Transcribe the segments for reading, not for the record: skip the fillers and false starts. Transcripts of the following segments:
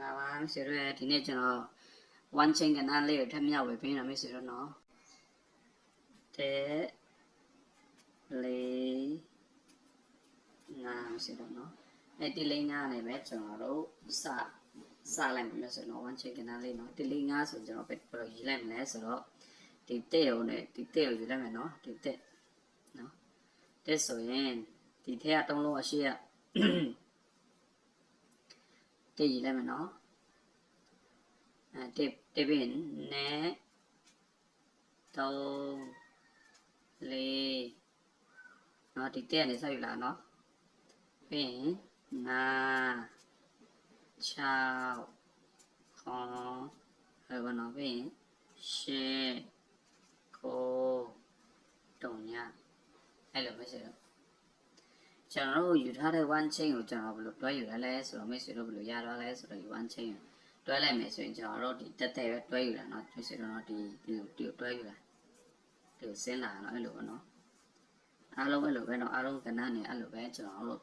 လာပါမိတ်ဆွေတို့ရဲ့ဒီနေ့ကျွန်တော်ဝမ်ချင်းကနန်းလေးကိုထပ်မြောက်ဝေပေးတာမိတ်ဆွေတို့နော်တဲ့လေးငါမိတ်ဆွေတို့နော်ဒီလေးငါနဲ့ပဲကျွန်တော်တို့စလိုက်မယ်ဆိုတော့ဝမ်ချင်းကနန်းလေးနော်ဒီလေးငါဆိုကျွန်တော်ဘယ်လိုရေးလိုက်မလဲဆိုတော့ဒီတဲ့ရုံနဲ့ဒီတဲ့ကိုရေးလိုက်မယ်နော်ဒီတဲ့နော်တဲ့ဆိုရင်ဒီထက်က3လုံးအရှိရတဲ့ရေးလိုက်မယ်နော်တစ်ပင်နဲ့3 4နော်ဒီတဲ့ကနေဆက်ယူလာနော်ပင်5 6 9ဟဲ့ဘာနော်ပင်10 9 3ညအဲ့လိုမရှိတော့ကျွန်တော်တို့ယူထားတဲ့ one chain ကိုကျွန်တော်ဘယ်လိုတွဲယူရလဲဆိုတော့မိတ်ဆွေတို့ဘယ်လိုရတော့လဲဆိုတော့ one chain တွဲလိုက်မယ်ဆိုရင်ကျွန်တော်တို့ဒီတက်တဲ့ပဲတွဲယူတာเนาะမိတ်ဆွေတို့တော့ဒီတွဲယူတာဒီကိုဆင်းလာတော့အဲ့လိုပဲเนาะအားလုံးအဲ့လိုပဲเนาะအားလုံးကဏ္ဍနဲ့အဲ့လိုပဲကျွန်တော်တို့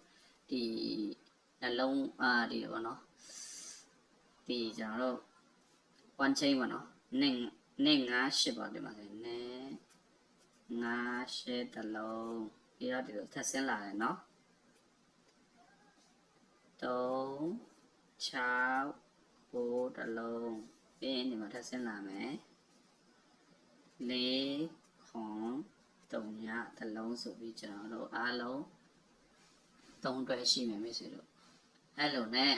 ဒီနှလုံးဒီလိုပေါ့เนาะဒီကျွန်တော်တို့ one chain ပေါ့เนาะနဲ့5 8ပေါ့ဒီမှာဆိုနဲ့5 8တလုံးပြီးတော့ဒီလိုထပ်ဆင်းလာတယ်เนาะ3 6 9တလုံးပြီးရင်ဒီမှာထပ်ဆင်းလာမယ်4 3ညတလုံးဆိုပြီးကျွန်တော်တို့အားလုံး3တွဲရှိမယ်မိတ်ဆွေတို့အဲ့လိုနဲ့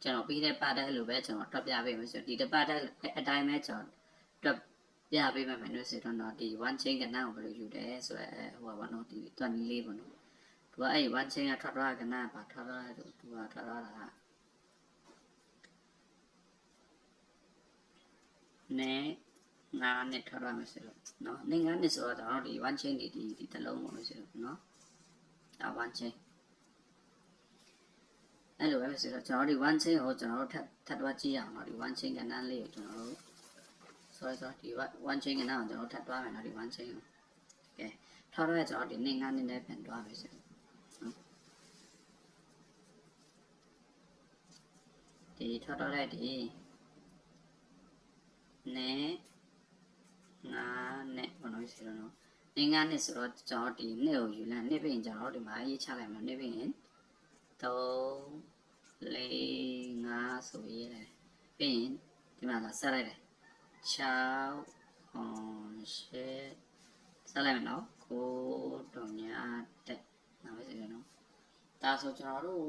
ကျွန်တော်ပြီးတဲ့ပတ်တဲ့အဲ့လိုပဲကျွန်တော်တွက်ပြပေးမယ်ဆိုဒီတစ်ပတ်တဲ့အတိုင်းပဲကျွန်တော်တွက်ပြပေးမယ်မိတ်ဆွေတို့တော့ဒီ one chain ကဏ္ဍကိုဘယ်လိုယူတယ်ဆိုတော့ဟိုပါဘောနော်ဒီတွက်နည်းလေးပေါ့နော်သူကအဲ့ one chain ကထွက်သွားကဏ္ဍပါထွက်သွားတယ်သူကထွက်သွားတာနဲ့9နဲ့ထွက်သွားမယ်ဆိုတော့နော်9နဲ့ဆိုတော့ကျွန်တော်ဒီ one chain ဒီတစ်လုံးပေါ့လို့ဆိုတော့နော်ဒါ one chain အဲ့လိုပဲဆိုတော့ကျွန်တော်ဒီ one chain ကိုကျွန်တော်တို့ထပ်သွားကြည့်အောင်နော်ဒီ one chain ကဏ္ဍလေးကိုကျွန်တော်တို့ sorry ဒီ one chain ကဏ္ဍကိုကျွန်တော်ထပ်သွားမယ်နော်ဒီ one chain ကိုကဲထောက်တော့ကျွန်တော်ဒီ9နဲ့ပြန်သွားမယ်ဆိုနော်ဒီထောက်တော့လိုက်ဒီနဲ့9နဲ့ဘာလို့ဆိုတော့နော်9နဲ့ဆိုတော့ကျွန်တော်ဒီနှစ်ကိုယူလိုက်နှစ်ပြင်ကျွန်တော်ဒီမှာရေးချလိုက်မယ်နှစ်ပြင်3 4 5ဆိုရေးတယ်ပြီးရင်ဒီမှာလာဆက်လိုက်တယ်6 10ဆက်လိုက်မယ်နော်9 3ညတက်နားပဲဆိုရနော်ဒါဆိုကျွန်တော်တို့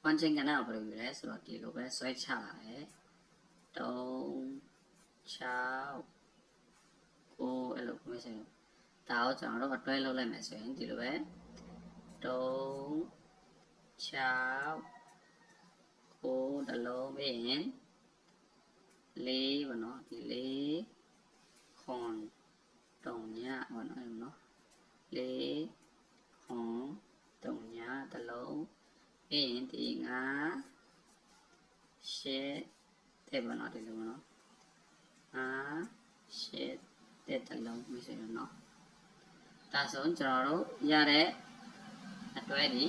one chain ကဏ္ဍကိုဘယ်လိုယူလဲဆိုတော့ဒီလိုပဲဆွဲချလာတယ်3 6 9အဲ့လိုပဲဆိုရင်ဒါကိုကျွန်တော်တို့အတွဲလုပ်လိုက်မယ်ဆိုရင်ဒီလိုပဲ3 6 9တလုံးပြီးရင်4ပေါ့နော်ဒီ4ခွန်3ညပေါ့နော်အဲ့နော်4ခွန်3ညတလုံးပြီးရင်ဒီ5 8တဲ့ပေါ့နော်ဒီလိုပေါ့နော်5 8တဲ့တလုံးမျိုးဆိုရင်နော်ဒါဆိုကျွန်တော်တို့ရတဲ့အတွဲဒီ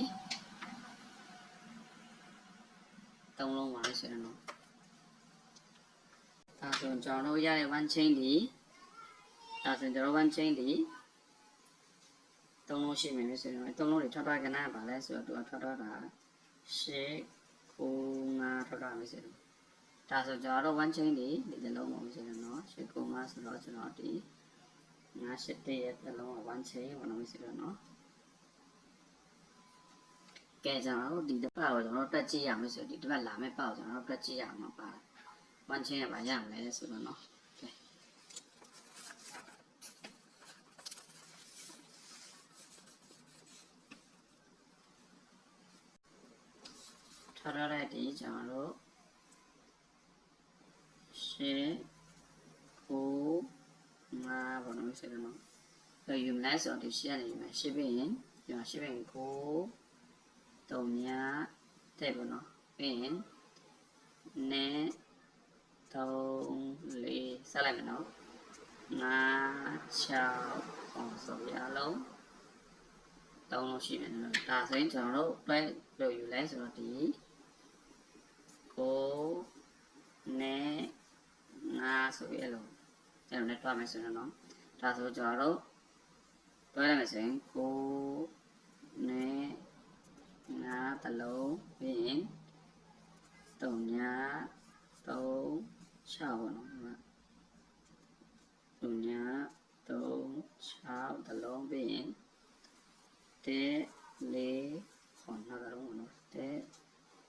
3လုံးပါလို့ဆိုရင်နော်ဒါဆိုကျွန်တော်တို့ရတဲ့ one chain ဒီဒါဆိုကျွန်တော် one chain ဒီ3လုံးရှိမယ်လို့ဆိုရင်3လုံးတွေထွက်သွားကဏ္ဍပါလဲဆိုတော့သူကထွက်သွားတာ10 9 5ထွက်သွားမယ်ဆိုတော့ဒါဆိုကျွန်တော်တို့ one chain ဒီတစ်လုံးပါလို့ဆိုရင်နော်10 9 5ဆိုတော့ကျွန်တော်ဒီ5 8ရဲ့တစ်လုံးက one chain ဘာလို့ဆိုတော့နော်ကဲကျွန်တော်တို့ဒီတစ်ပတ်ကိုကျွန်တော်တို့တွက်ကြည့်ရမယ်ဆိုဒီတစ်ပတ်လာမယ့်ပတ်ကိုကျွန်တော်တို့တွက်ကြည့်ရအောင်ပါ one chain ကဘာရမလဲဆိုတော့နော်ကဲထားရတဲ့ဒီကျွန်တော်တို့10 9 5ဘာလို့ဆိုတော့နော်ဒါယူမလဲဆိုတော့ဒီ10ကနေယူမယ်10ပြီးရင်ဒီမှာ10ပြီးရင်9 3ညတဲ့ပေါ့နော်ပြီးရင်နဲ့3 4ဆက်လိုက်မယ်နော်5 6ဆိုပြီးအလုံး3လုံးရှိမယ်နော်ဒါဆိုရင်ကျွန်တော်တို့တွဲလို့ယူလဲဆိုတော့ဒီ 9 နဲ့5ဆိုပြီးအဲ့လိုကျွန်တော်လည်းတွားမယ်ဆိုရင်နော်ဒါဆိုကျွန်တော်တို့တွားရမယ်ဆိုရင်9နဲ့5တလုံးပြီးရင်3ည3 6ပေါ့နော်3ည3 6တလုံးပြီးရင်1 4 9တလုံးပေါ့နော်1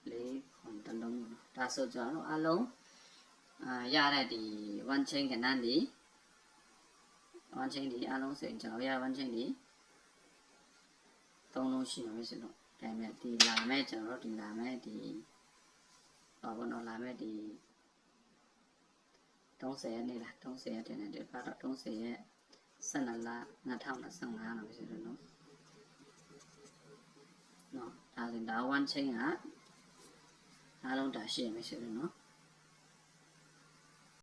4 9တလုံးပေါ့နော်ဒါဆိုကျွန်တော်တို့အလုံးရတဲ့ဒီ one chain ကဏ္ဍဒီ one chain ဒီအလုံးဆိုရင်ကျွန်တော်ရ one chain ဒီ3လုံးရှိမှာဆိုတော့ဒါပေမဲ့ဒီလာမဲ့ကျွန်တော်တို့ဒီလာမဲ့ဒီဘာဘောနော်လာမဲ့ဒီ30ရက်နေ့လား30ရက်တင်တယ်ဒါတော့30ရက်12လ2025လို့ဆိုတော့နော်ဒါဆိုဒါ one chain ကအလုံးဒါရှိရမယ်ဆိုတော့နော်